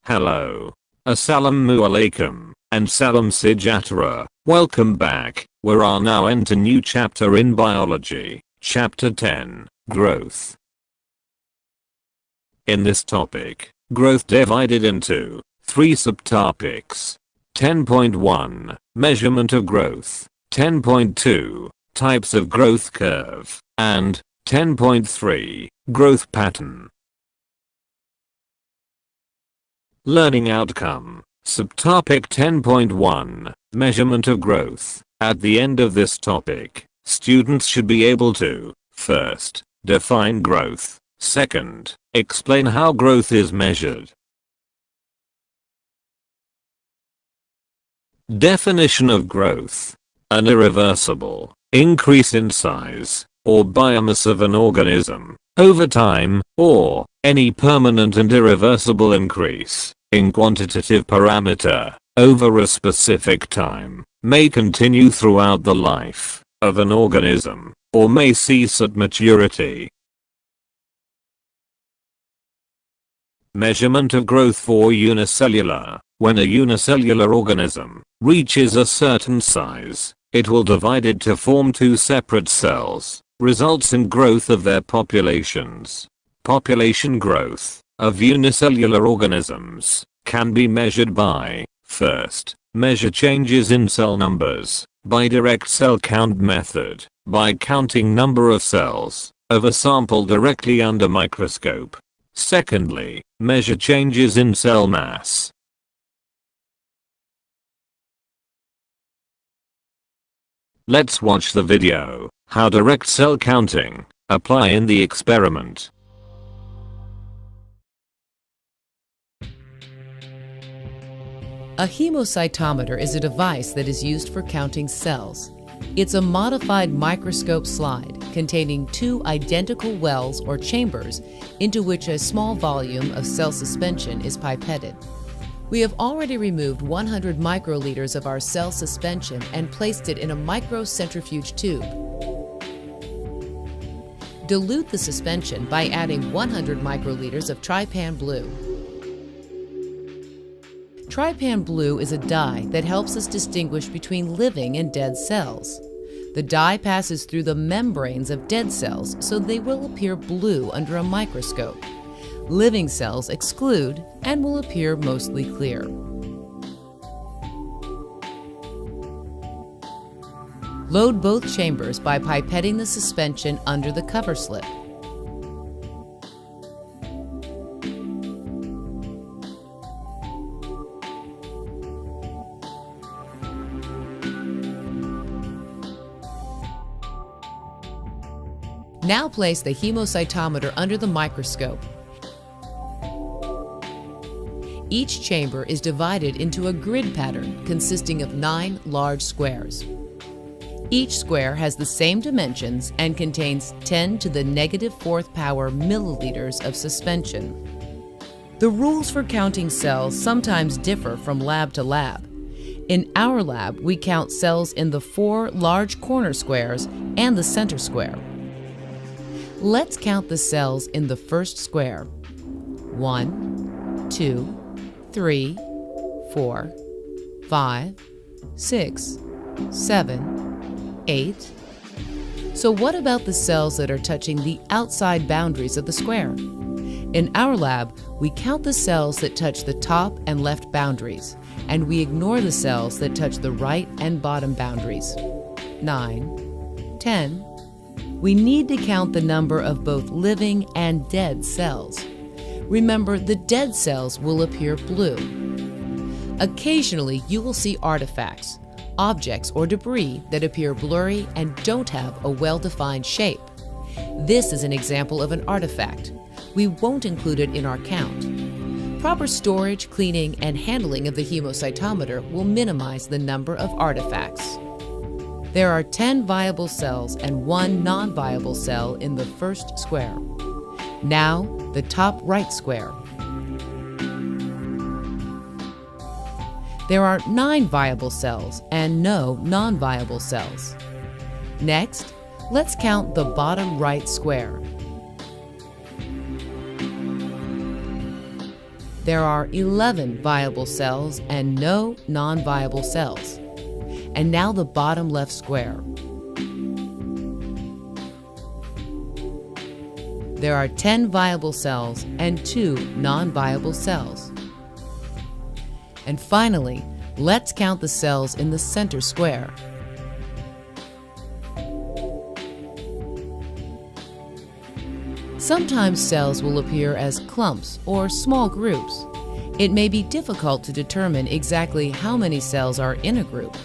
Hello. Assalamu alaikum, and salam sijatara. Welcome back. We are now into new chapter in biology, chapter 10, growth. In this topic, growth divided into 3 subtopics. 10.1, measurement of growth, 10.2, types of growth curve, and 10.3, growth pattern. Learning outcome, subtopic 10.1, measurement of growth. At the end of this topic, students should be able to, first, define growth, second, explain how growth is measured. Definition of growth: an irreversible increase in size or biomass of an organism over time, or any permanent and irreversible increase in quantitative parameter over a specific time, may continue throughout the life of an organism, or may cease at maturity. Measurement of growth for unicellular. When a unicellular organism reaches a certain size, it will divide it to form 2 separate cells, results in growth of their populations. Population growth of unicellular organisms can be measured by, first, measure changes in cell numbers, by direct cell count method, by counting number of cells of a sample directly under microscope. Secondly, measure changes in cell mass. Let's watch the video, how direct cell counting apply in the experiment. A hemocytometer is a device that is used for counting cells. It's a modified microscope slide containing 2 identical wells or chambers into which a small volume of cell suspension is pipetted. We have already removed 100 microliters of our cell suspension and placed it in a microcentrifuge tube. Dilute the suspension by adding 100 microliters of trypan blue. Trypan blue is a dye that helps us distinguish between living and dead cells. The dye passes through the membranes of dead cells, so they will appear blue under a microscope. Living cells exclude and will appear mostly clear. Load both chambers by pipetting the suspension under the cover slip. Now place the hemocytometer under the microscope. Each chamber is divided into a grid pattern consisting of 9 large squares. Each square has the same dimensions and contains 10 to the -4th power milliliters of suspension. The rules for counting cells sometimes differ from lab to lab. In our lab, we count cells in the 4 large corner squares and the center square. Let's count the cells in the first square. 1, 2, 3, 4, 5, 6, 7, 8. So what about the cells that are touching the outside boundaries of the square? In our lab, we count the cells that touch the top and left boundaries, and we ignore the cells that touch the right and bottom boundaries. 9, 10. We need to count the number of both living and dead cells. Remember, the dead cells will appear blue. Occasionally, you will see artifacts, objects or debris that appear blurry and don't have a well-defined shape. This is an example of an artifact. We won't include it in our count. Proper storage, cleaning, and handling of the hemocytometer will minimize the number of artifacts. There are 10 viable cells and 1 non-viable cell in the first square. Now, the top right square. There are 9 viable cells and no non-viable cells. Next, let's count the bottom right square. there are 11 viable cells and no non-viable cells. And now the bottom left square. There are 10 viable cells and 2 non-viable cells. And finally, let's count the cells in the center square. Sometimes cells will appear as clumps or small groups. It may be difficult to determine exactly how many cells are in a group.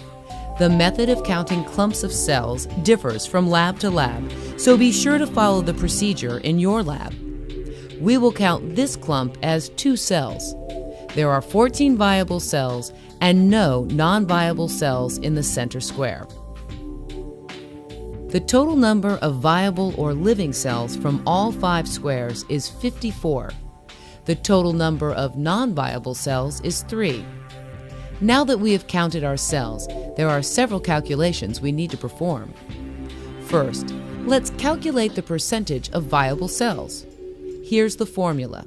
The method of counting clumps of cells differs from lab to lab, so be sure to follow the procedure in your lab. We will count this clump as 2 cells. There are 14 viable cells and no non-viable cells in the center square. The total number of viable or living cells from all 5 squares is 54. The total number of non-viable cells is 3. Now that we have counted our cells, there are several calculations we need to perform. First, let's calculate the percentage of viable cells. Here's the formula.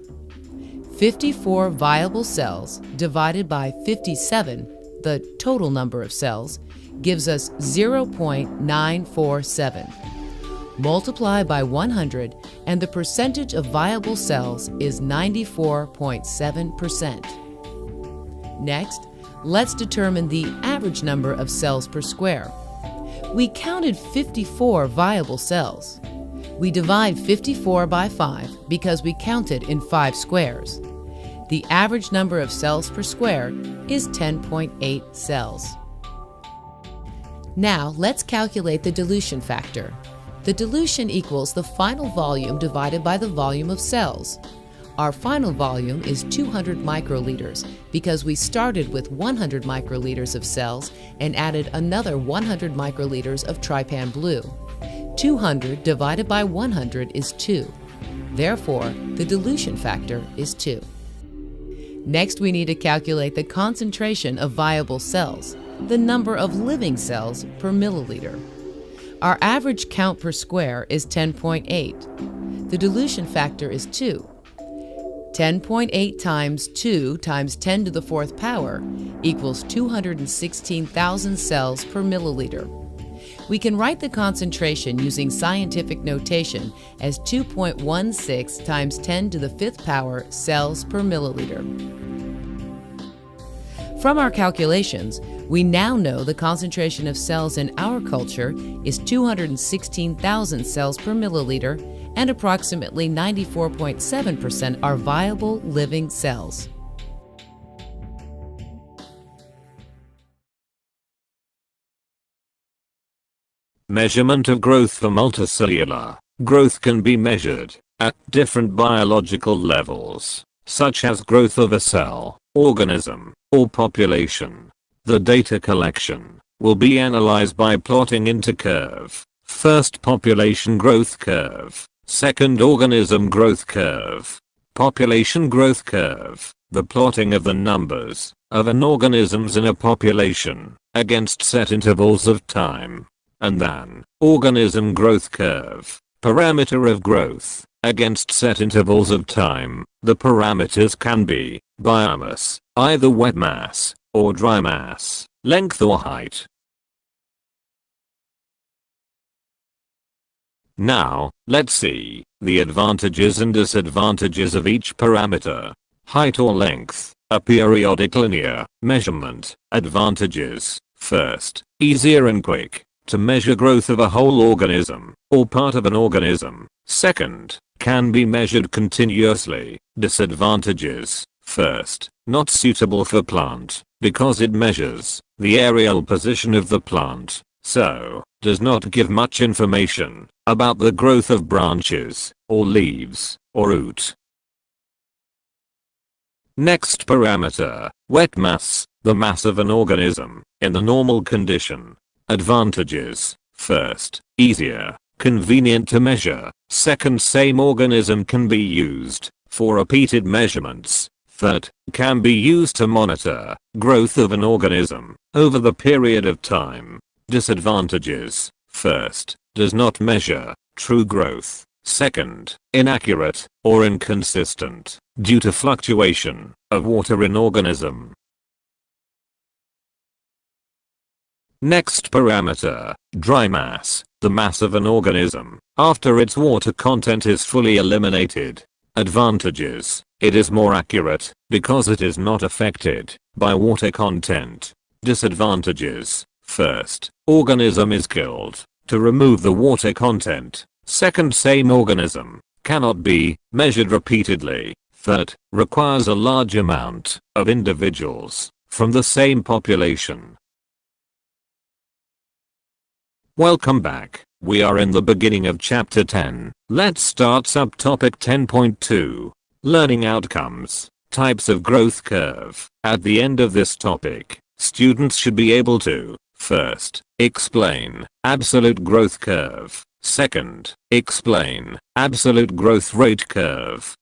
54 viable cells divided by 57, the total number of cells, gives us 0.947. Multiply by 100 and the percentage of viable cells is 94.7%. Next, let's determine the average number of cells per square. We counted 54 viable cells. We divide 54 by 5 because we counted in 5 squares. The average number of cells per square is 10.8 cells. Now let's calculate the dilution factor. The dilution equals the final volume divided by the volume of cells. Our final volume is 200 microliters because we started with 100 microliters of cells and added another 100 microliters of trypan blue. 200 divided by 100 is 2. Therefore, the dilution factor is 2. Next, we need to calculate the concentration of viable cells, the number of living cells per milliliter. Our average count per square is 10.8. The dilution factor is 2. 10.8 times 2 times 10 to the 4th power equals 216,000 cells per milliliter. We can write the concentration using scientific notation as 2.16 times 10 to the 5th power cells per milliliter. From our calculations, we now know the concentration of cells in our culture is 216,000 cells per milliliter, and approximately 94.7% are viable living cells. Measurement of growth for multicellular. Growth can be measured at different biological levels, such as growth of a cell, organism, or population. The data collection will be analyzed by plotting into curve. First, population growth curve. Second, organism growth curve. Population growth curve. The plotting of the numbers of an organisms in a population against set intervals of time. And then, organism growth curve. Parameter of growth against set intervals of time. The parameters can be biomass, either wet mass or dry mass, length or height. Now, let's see the advantages and disadvantages of each parameter. Height or length, a periodic linear measurement. Advantages. First, easier and quick to measure growth of a whole organism or part of an organism. Second, can be measured continuously. Disadvantages. First, not suitable for plant because it measures the aerial position of the plant, so does not give much information about the growth of branches or leaves or root. Next parameter, wet mass, the mass of an organism in the normal condition. Advantages. First, easier, convenient to measure. Second, same organism can be used for repeated measurements. Third, can be used to monitor growth of an organism over the period of time. Disadvantages. First, does not measure true growth Second, inaccurate or inconsistent due to fluctuation of water in organism. Next parameter, dry mass, the mass of an organism after its water content is fully eliminated. Advantages: it is more accurate because it is not affected by water content. Disadvantages: first, organism is killed to remove the water content. Second, same organism cannot be measured repeatedly. Third, requires a large amount of individuals from the same population. Welcome back. We are in the beginning of chapter 10. Let's start subtopic 10.2. Learning outcomes. Types of growth curve. At the end of this topic, students should be able to, first, explain absolute growth curve. Second, explain absolute growth rate curve.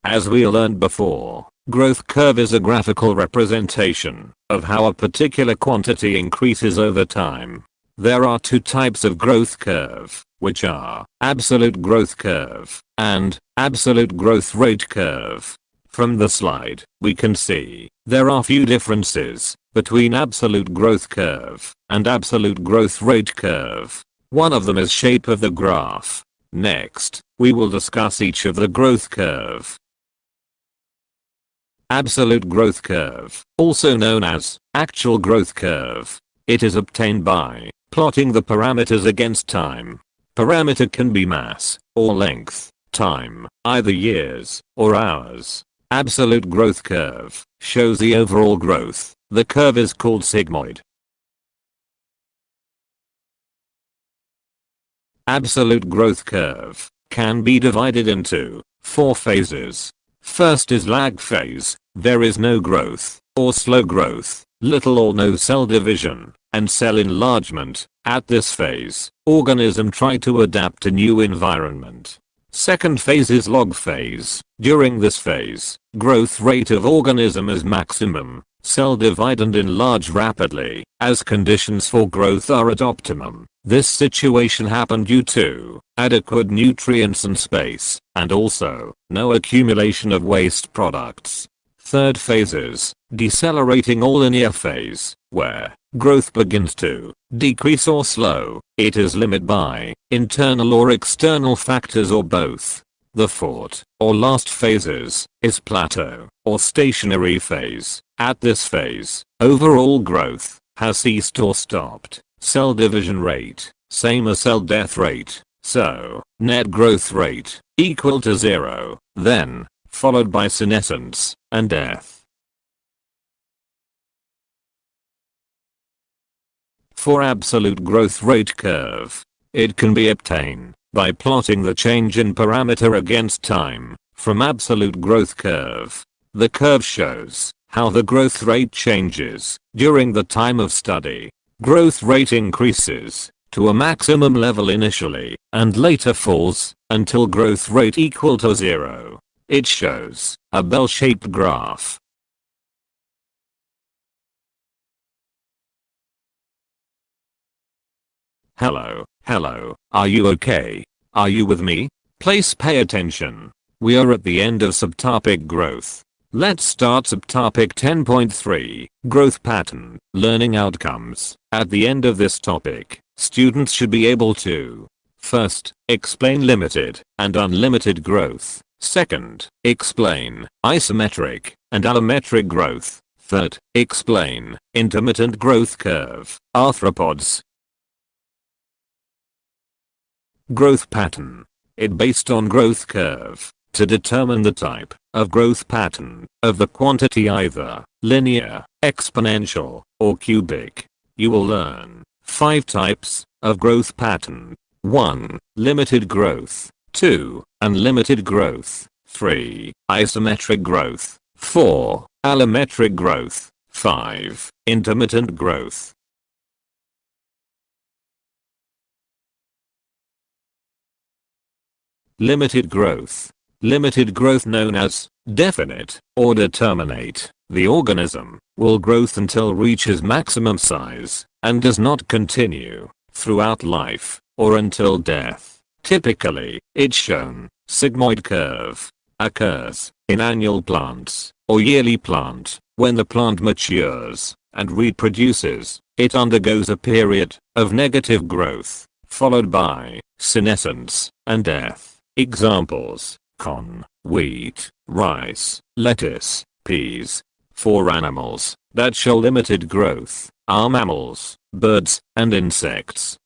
As we learned before, growth curve is a graphical representation of how a particular quantity increases over time. There are two types of growth curve, which are absolute growth curve and absolute growth rate curve. From the slide, we can see there are few differences between absolute growth curve and absolute growth rate curve. One of them is shape of the graph. Next, we will discuss each of the growth curve. Absolute growth curve, also known as actual growth curve. It is obtained by plotting the parameters against time. Parameter can be mass or length, time, either years or hours. Absolute growth curve shows the overall growth. The curve is called sigmoid. Absolute growth curve can be divided into 4 phases. First is lag phase. There is no growth or slow growth, little or no cell division and cell enlargement. At this phase, organism try to adapt to new environment. Second phase is log phase. During this phase, growth rate of organism is maximum. Cell divide and enlarge rapidly as conditions for growth are at optimum. This situation happened due to adequate nutrients and space, and also no accumulation of waste products. Third phase is decelerating or linear phase, where growth begins to decrease or slow. It is limited by internal or external factors or both. The fourth or last phases is plateau or stationary phase. At this phase, overall growth has ceased or stopped. Cell division rate, same as cell death rate, so net growth rate equal to 0, then followed by senescence and death. For absolute growth rate curve, it can be obtained by plotting the change in parameter against time from absolute growth curve. The curve shows how the growth rate changes during the time of study. Growth rate increases to a maximum level initially and later falls until growth rate equal to 0. It shows a bell-shaped graph. Hello, are you okay? Are you with me? Please pay attention. We are at the end of subtopic growth. Let's start subtopic 10.3, growth pattern, learning outcomes. At the end of this topic, students should be able to, first, explain limited and unlimited growth. Second, explain isometric and allometric growth. Third, explain intermittent growth curve, arthropods. Growth pattern. It based on growth curve to determine the type of growth pattern of the quantity, either linear, exponential, or cubic. You will learn 5 types of growth pattern. 1. Limited growth. 2. Unlimited growth. 3. Isometric growth. 4. Allometric growth. 5. Intermittent growth. Limited growth. Limited growth, known as definite or determinate. The organism will growth until reaches maximum size and does not continue throughout life, or until death. Typically, it's shown, sigmoid curve, occurs in annual plants, or yearly plant. When the plant matures and reproduces, it undergoes a period of negative growth, followed by senescence and death. Examples: corn, wheat, rice, lettuce, peas. For animals that show limited growth are mammals, birds, and insects.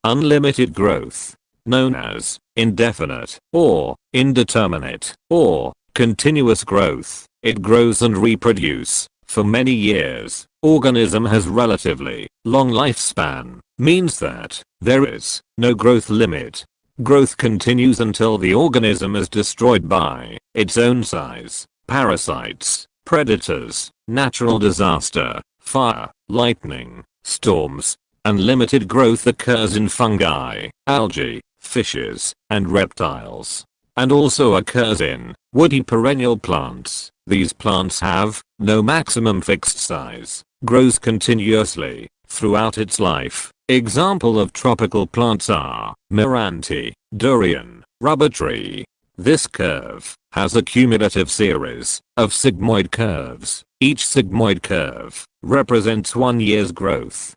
Unlimited growth, known as indefinite or indeterminate or continuous growth. It grows and reproduces for many years. Organism has relatively long lifespan, means that there is no growth limit. Growth continues until the organism is destroyed by its own size, parasites, predators, natural disaster, fire, lightning, storms. Unlimited growth occurs in fungi, algae, fishes, and reptiles, and also occurs in woody perennial plants. These plants have no maximum fixed size, grows continuously throughout its life. Example of tropical plants are Miranti, durian, rubber tree. This curve has a cumulative series of sigmoid curves. Each sigmoid curve represents 1 year's growth.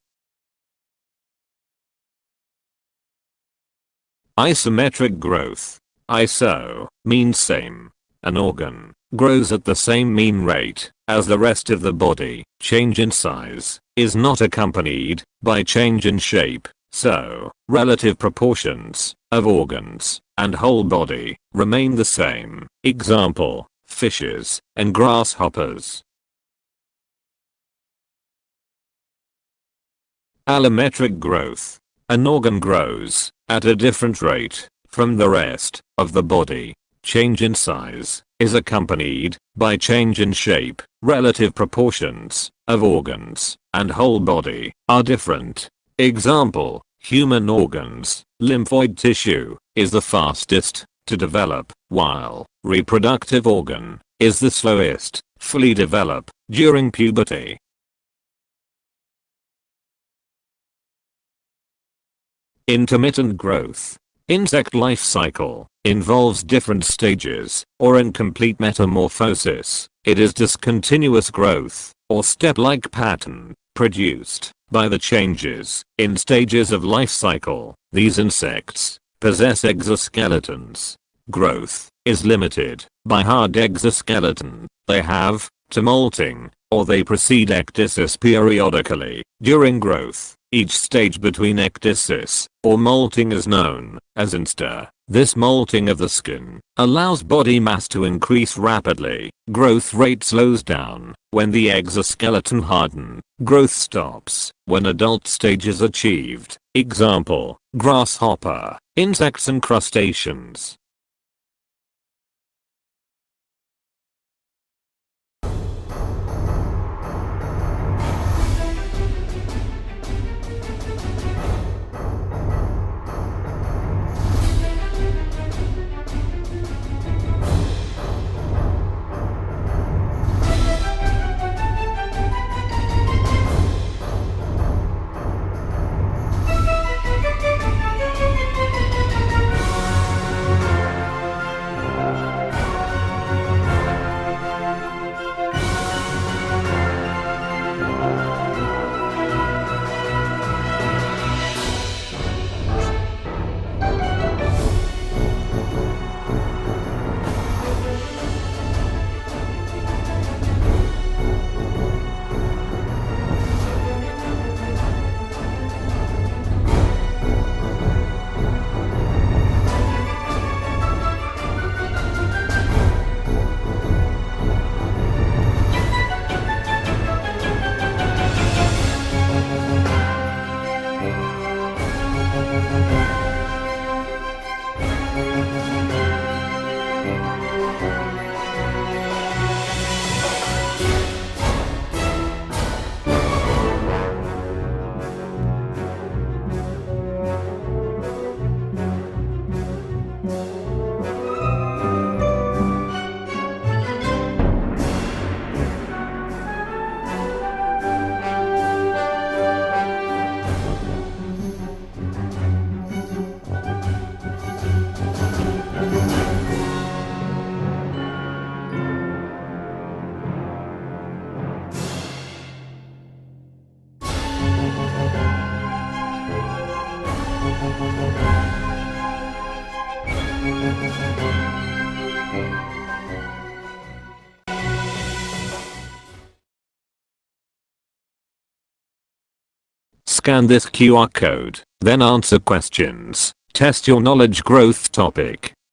Isometric growth. Iso means same. An organ grows at the same mean rate as the rest of the body. Change in size is not accompanied by change in shape, so relative proportions of organs and whole body remain the same. Example: fishes and grasshoppers. Allometric growth. An organ grows at a different rate from the rest of the body. Change in size is accompanied by change in shape. Relative proportions of organs and whole body are different. Example: human organs. Lymphoid tissue is the fastest to develop, while reproductive organ is the slowest fully develop during puberty. Intermittent growth. Insect life cycle involves different stages or incomplete metamorphosis. It is discontinuous growth or step-like pattern produced by the changes in stages of life cycle. These insects possess exoskeletons. Growth is limited by hard exoskeleton. They have to molting, or they precede ecdysis periodically. During growth, each stage between ecdysis or molting is known as insta. This molting of the skin allows body mass to increase rapidly. Growth rate slows down when the exoskeleton hardens. Growth stops when adult stage is achieved. Example: grasshopper, insects and crustaceans. Scan this QR code, then answer questions. Test your knowledge growth topic.